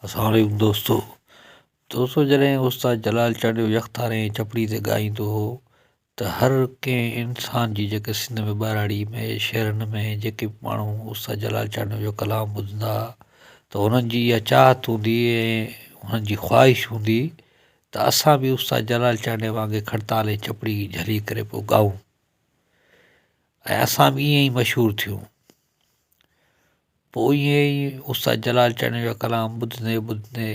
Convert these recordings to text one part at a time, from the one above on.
अस्सलाम वालेकुम दोस्तों जॾहिं उस्ताद जलाल चांडियो यख़्तारे चपड़ी ते ॻाईंदो हो त हर कंहिं इंसान जी जेके सिंध में ॿाराड़ी में शहरनि में जेके बि माण्हू उस्ताद जलाल चांडियो जो कलाम ॿुधंदा त उन्हनि जी इहा चाहत हूंदी ऐं उन्हनि जी ख़्वाहिश हूंदी त असां बि उस्ताद जलाल चांडियो वांगुरु खड़ताल ऐं चपड़ी झली करे पोइ ॻायूं ऐं असां बि ईअं ई मशहूरु थियूं। पोइ ईअं ई उस्ताद जलाल चांडियो जा कलाम ॿुधंदे ॿुधंदे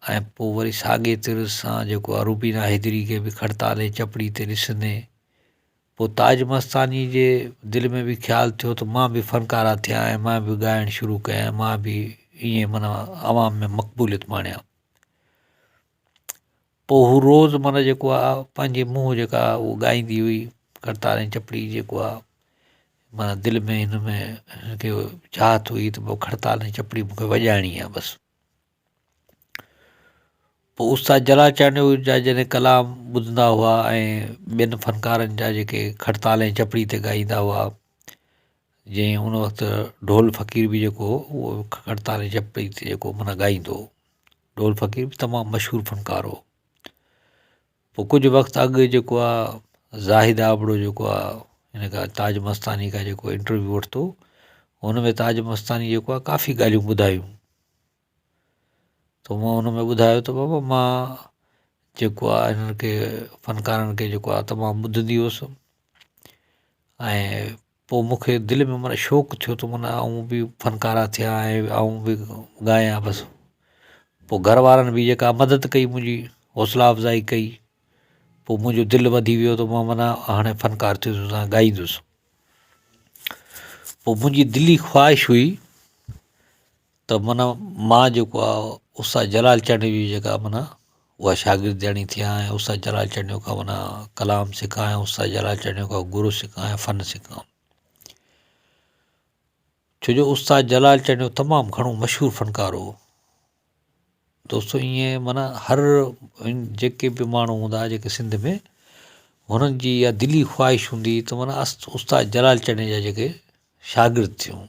ऐं पोइ वरी साॻेतिर सां जेको आहे रूबीना हैदरी खे बि खड़ताल ऐं चपड़ी ते ॾिसंदे पोइ ताज मस्तानी जे दिलि में बि ख़्यालु थियो त मां बि फ़नकारा थियां ऐं मां बि ॻाइणु शुरू कयां, मां बि ईअं माना आवाम में मक़बूलियत माणियां। पोइ हू रोज़ु माना जेको आहे पंहिंजे मुंहुं जेका उहा ॻाईंदी हुई खड़ताल ऐं चपड़ी जेको आहे माना दिलि में हिन में हिनखे चाहत हुई त पोइ खड़ताल ऐं चपड़ी मूंखे वॼाइणी आहे बसि। पोइ उस्ताद जलाल चांडियो जा जॾहिं कलाम ॿुधंदा हुआ ऐं ॿियनि फ़नकारनि जा जेके खड़ताल ऐं चपड़ी ते ॻाईंदा हुआ, जीअं उन वक़्तु ढोल फ़क़ीर बि जेको हो उहो खड़ताल ऐं चपड़ी ते जेको माना ॻाईंदो हो। ढोल फ़क़ीर बि तमामु मशहूरु फ़नकार हो। पोइ कुझु वक़्तु अॻु जेको आहे ज़ाहिद आबड़ो जेको आहे हिन खां ताज मस्तानी खां जेको इंटरव्यू वरितो हुन में ताज मस्तानी जेको आहे काफ़ी ॻाल्हियूं ॿुधायूं त मां हुन में ॿुधायो त बाबा मां जेको आहे हिननि खे फ़नकारनि खे जेको आहे तमामु ॿुधंदी हुअसि ऐं पोइ मूंखे दिलि में माना शौक़ु थियो त माना आऊं बि फ़नकारा थियां ऐं आऊं बि ॻायां बसि। पोइ घर वारनि बि जेका मदद कई मुंहिंजी हौसला अफ़ज़ाई कई, पोइ मुंहिंजो दिलि वधी वियो त मां माना हाणे फ़नकार थियुसि ऐं ॻाईंदुसि। पोइ मुंहिंजी दिली ख़्वाहिश हुई त माना मां जेको आहे उस्ताद जलाल चांडियो जी जेका माना उहा शागिर्दियाणी थियां ऐं उस्ताद जलाल चांडियो खां माना कलाम सिखां ऐं उस्ताद जलाल चांडियो खां गुरु सिखां ऐं फ़न सिखां। छो जो उस्ताद जलाल चांडियो तमामु घणो मशहूरु फ़नकार हो दोस्तो। ईअं माना हर जेके बि माण्हू हूंदा जेके सिंध में हुननि जी इहा दिली ख़्वाहिश हूंदी त माना उस्ताद जलाल चांडियो जा जेके शागिर्द थियूं।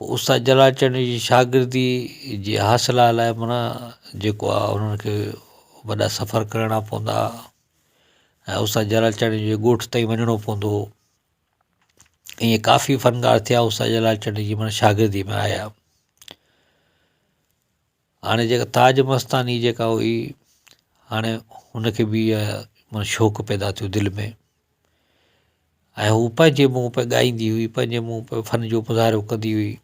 पोइ उस्ताद जलाल चांडियो जी शागिर्दी जे हासिला लाइ माना जेको आहे उन्हनि खे वॾा सफ़र करणा पवंदा ऐं उस्ताद जलाल चांडियो जे ॻोठ ताईं वञिणो पवंदो हो। ईअं काफ़ी फ़नकार थिया उस्ताद जलाल चांडियो जी माना शागिर्दी में आया। हाणे जेका ताज मस्तानी जेका हुई हाणे हुनखे बि इहा माना शौक़ु पैदा थियो दिलि में ऐं हू पंहिंजे मुंहुं पे ॻाईंदी हुई, पंहिंजे मुंहुं पे फ़न जो मुज़ाहिरो कंदी हुई।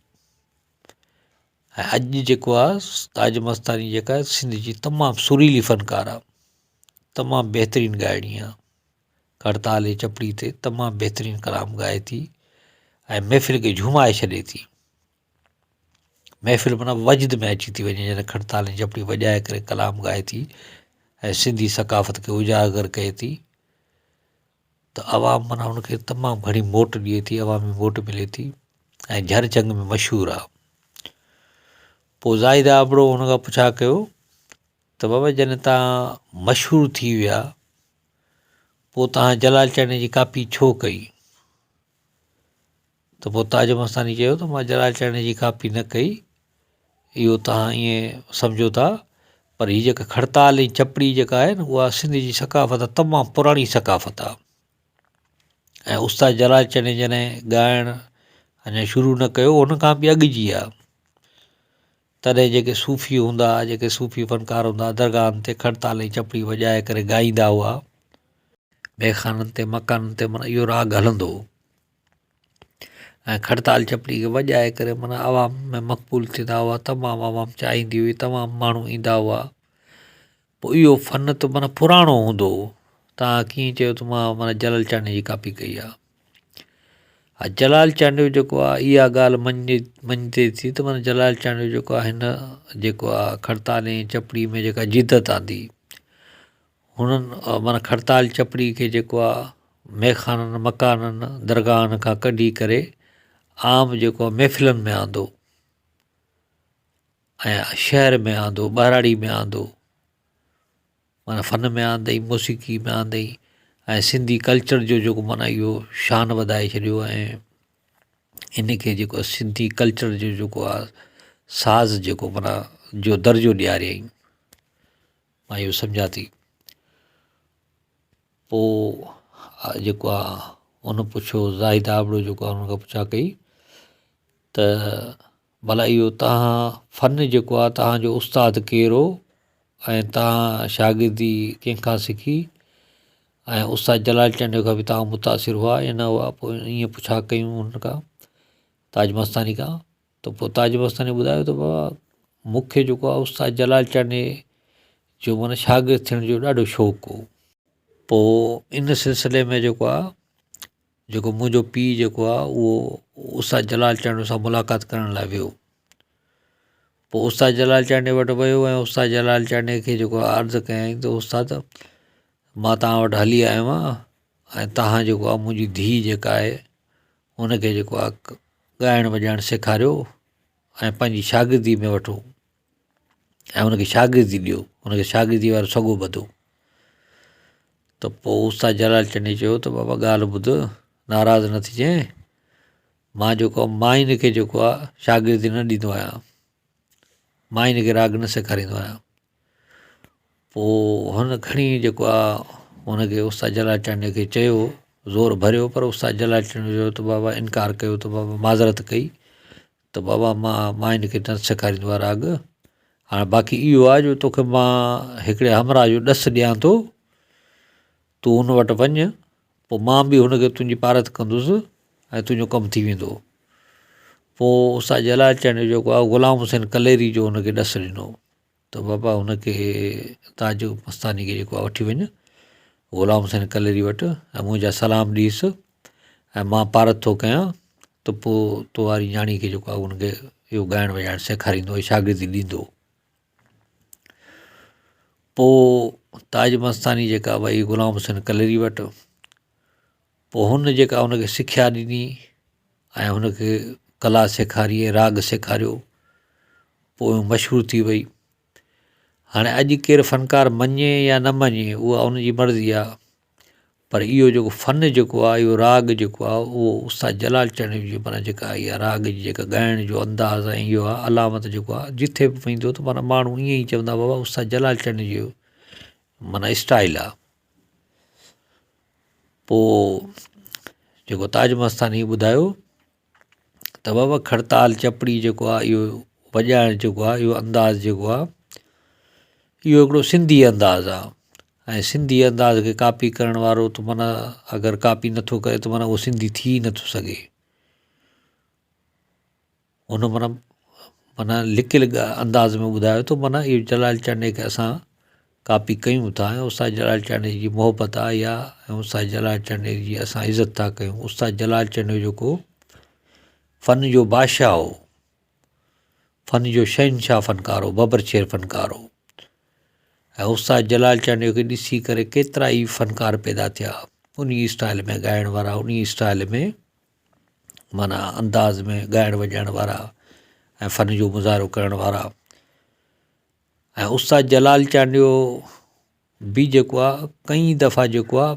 ऐं अॼु जेको आहे ताज मस्तानी जेका सिंध जी तमामु सुरीली फ़नकार आहे, तमामु बहितरीनु ॻाइणी आहे। खड़ताल ऐं चपड़ी ते तमामु बहितरीनु कलाम ॻाए थी ऐं महफ़िल खे झुमाए छॾे थी। महफ़िल माना वजद में अची थी वञे जॾहिं खड़ताल ऐं चपड़ी वॼाए करे कलाम ॻाए थी ऐं सिंधी सक़ाफ़त खे उजागर कए थी त आवाम माना हुनखे तमामु घणी मोट ॾिए थी, अवामी मोट मिले थी ऐं झर चंग में मशहूरु आहे। पोइ ज़ाहिद आबड़ो हुन खां पुछा कयो त बाबा जॾहिं तव्हां मशहूरु थी विया पोइ तव्हां जलाल चांडियो जी कापी छो कई? त पोइ ताज मस्तानी चयो त मां जलाल चांडियो जी कापी न कई, इहो तव्हां ईअं सम्झो था, पर हीअ जेका खड़ताल ऐं चपड़ी जेका आहे न उहा सिंध जी सक़ाफ़त आहे, तमामु पुराणी सक़ाफ़त आहे। ऐं उस्ताद जलाल चांडियो जॾहिं ॻाइणु अञा शुरू न कयो हुन खां बि अॻु जी आहे। तॾहिं जेके सूफ़ी हूंदा, जेके सूफ़ी फ़नकार हूंदा दरगाहनि ते खड़ताल ऐं चपड़ी वॼाए करे ॻाईंदा हुआ, मेख़ाननि ते मकाननि ते माना इहो राॻु हलंदो हो ऐं खड़ताल चपड़ी खे वॼाए करे माना आवाम में मक़बूल थींदा हुआ, तमामु आवाम चाहींदी हुई, तमामु माण्हू ईंदा हुआ। पोइ इहो फ़न त माना पुराणो हूंदो हो। तव्हां कीअं चयो त मां माना जलाल चांडियो जी कापी कई आहे। हा, जलाल चांडियो जेको आहे इहा ॻाल्हि मञिजे थी त माना जलाल चांडियो जेको आहे हिन जेको आहे खड़ताल ऐं चपड़ी में जेका जिदत आंदी हुननि माना खड़ताल चपड़ी खे जेको आहे मेख़ाननि मकाननि दरगाहनि खां कढी करे आम जेको आहे महफ़िलनि में आंदो ऐं शहर में आंदो, ॿाराड़ी में आंदो, माना फ़न में आंदई, मौसीक़ी में आंदई ऐं सिंधी कल्चर जो जेको माना इहो शान वधाए छॾियो ऐं इन खे जेको सिंधी कल्चर जो जेको आहे साज़ जेको माना जो दर्जो ॾियारियईं, मां इहो सम्झां थी। पोइ जेको आहे उन पुछियो, ज़ाहिद आबड़ो जेको आहे हुन खां पुछा कई त भला इहो तव्हां फ़न जेको आहे तव्हांजो उस्तादु केरु हो ऐं तव्हां शागिर्दी कंहिंखां सिखी, ऐं उस्ताद जलाल चंद खां बि तव्हां मुतासिर हुआ या न हुआ। पोइ ईअं पुछा कयूं हुन खां, ताज मस्तानी खां। त पोइ ताज मस्तानी ॿुधायो त बाबा मूंखे जेको आहे उस्ताद जलाल चंद जो माना शागिर्दु थियण जो ॾाढो शौक़ु हो। पोइ इन सिलसिले में जेको आहे जेको मुंहिंजो पीउ जेको आहे उहो उस्ताद जलाल चंद सां मुलाक़ात करण लाइ वियो। पोइ उस्ताद जलाल चंद वटि वियो ऐं उस्ताद जलाल चंद खे जेको आहे अर्ज़ु कयईं त उस्ताद मां तव्हां वटि हली आयो आहियां ऐं तव्हां जेको आहे मुंहिंजी धीउ जेका आहे हुनखे जेको आहे ॻाइणु वॼाइणु सेखारियो ऐं पंहिंजी शागिर्दी में वठो ऐं हुनखे शागिर्दी ॾियो, हुनखे शागिर्दी वारो सॻो ॿधो। त पोइ उस्ताद जलाल चंद चयो त बाबा ॻाल्हि ॿुध, नाराज़ न थी जांइ, मां जेको मां हिन खे जेको आहे शागिर्दी न ॾींदो आहियां, मां हिन खे राग न सेखारींदो आहियां। पोइ हुन खणी जेको आहे हुनखे उस्ताद जलाल चंद खे चयो, ज़ोर भरियो, पर उस्ताद जलाल चंद जो त बाबा इनकार कयो, त बाबा माज़रत कई त बाबा मां हिन खे न सेखारींदो आहे राग। हाणे बाक़ी इहो आहे जो तोखे मां हिकिड़े हमरा जो ॾसु ॾियां थो, तूं हुन वटि वञु, पोइ मां बि हुनखे तुंहिंजी पारत कंदुसि ऐं तुंहिंजो कमु थी वेंदो। पोइ उस्ताद जलाल चंद जेको आहे ग़ुलाम हुसैन कलेरी जो हुनखे ॾसु ॾिनो त बाबा हुनखे ताज मस्तानी खे जेको आहे वठी वञु ग़ुलाम हुसैन कलेरी वटि ऐं मुंहिंजा सलाम ॾींसि ऐं मां पारत थो कयां त पोइ तो वारी न्याणी खे जेको आहे हुनखे इहो ॻाइणु वॼाइणु सेखारींदो, शागिर्दी ॾींदो। पोइ ताज मस्तानी जेका वई ग़ुलाम हुसैन कलेरी वटि, पोइ हुन जेका हुनखे सिख्या ॾिनी ऐं हुनखे कला सेखारी ऐं राग सेखारियो, पोइ मशहूरु थी वई। हाणे अॼु केरु फ़नकार मञे या न मञे उहा उनजी मर्ज़ी आहे, पर इहो जेको फ़न जेको आहे इहो राग जेको आहे उहो उस्ताद जलाल चंद जी माना जेका इहा राग जी जेका ॻाइण जो अंदाज़ ऐं इहो आहे अलामत जेको आहे जिथे बि वेंदो त माना माण्हू ईअं ई चवंदा बाबा उस्ताद जलाल चंद जो माना स्टाइल आहे। पोइ जेको ताज मस्तानी ॿुधायो त बाबा खड़ताल चपड़ी जेको आहे इहो वॼाइण जेको आहे इहो अंदाज़ जेको आहे इहो हिकिड़ो सिंधी अंदाज़ आहे ऐं सिंधी अंदाज़ खे कापी करण वारो त माना अगरि कापी नथो करे त माना उहो सिंधी थी नथो सघे। हुन माना लिकियल अंदाज़ में ॿुधायो त माना इहो जलाल चंद खे असां कापी कयूं था ऐं उस्ताद जलाल चंद जी मोहबत आहे इहा ऐं उस्ताद जलाल चंद जी असां इज़त था कयूं। उस्ताद जलाल चंद जेको फ़न जो बादशाह हो, फ़न जो शहनशाह फ़नकार हो, बबरशेर फ़नकार हो ऐं उस्ताद जलाल चंद खे ॾिसी करे केतिरा ई फ़नकार पैदा थिया उन स्टाइल में ॻाइण वारा, उन स्टाइल में माना अंदाज़ में ॻाइण वॼाइण वारा ऐं फ़न जो मुज़ाहिरो करण वारा। ऐं उस्ताद जलाल चंद जो बि जेको आहे कई दफ़ा जेको आहे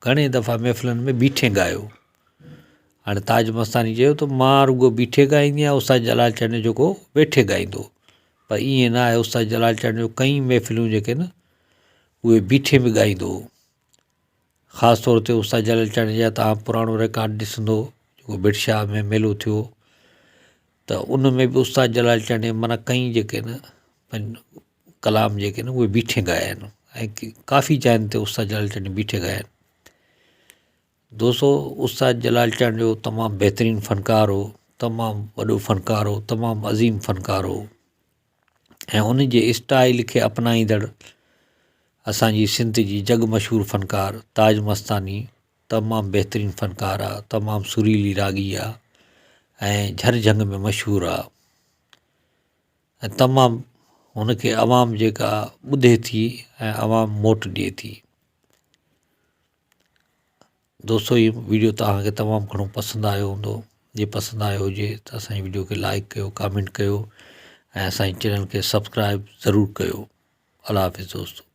घणे दफ़ा महफ़िलनि में बीठे ॻायो। हाणे ताज मस्तानी चयो त मां रुॻो बीठे ॻाईंदी आहियां, उस्ताद जलाल चंद जेको वेठे ॻाईंदो, पर ईअं न आहे। उस्ताद जलाल चंद जो कई महफ़िलूं जेके न उहे बीठे बि ॻाईंदो। ख़ासि तौर ते उस्ताद जलाल चंद जा तव्हां पुराणो रिकॉर्ड ॾिसंदो जेको बिरशाह में मेलो थियो त उन में बि उस्ताद जलाल चंद माना कई जेके न कलाम जेके न उहे बीठे ॻाया आहिनि ऐं काफ़ी जॻहियुनि ते उस्ताद जलाल चंद बीठे ॻाया आहिनि। दोस्तो उस्ताद जलाल चंद जो तमामु बहितरीनु फ़नकार हो, तमामु वॾो फ़नकार हो, तमामु अज़ीम फ़नकार हो ऐं उन जे स्टाइल खे अपनाईंदड़ असांजी सिंध जी जग मशहूरु फ़नकार ताज मस्तानी तमामु बहितरीनु फ़नकार आहे, तमामु सुरीली रागी आहे ऐं झरझंग में मशहूरु आहे ऐं तमामु हुनखे आवाम जेका ॿुधे थी ऐं आवाम मोट ॾिए थी। दोस्तो इहो वीडियो तव्हांखे तमामु घणो पसंदि आयो हूंदो। जे पसंदि आयो हुजे त असांजी वीडियो खे लाइक कयो, कमेंट कयो ऐं असांजे चैनल खे सब्सक्राइब ज़रूरु कयो। अल्लाह हाफ़िज़ दोस्तो।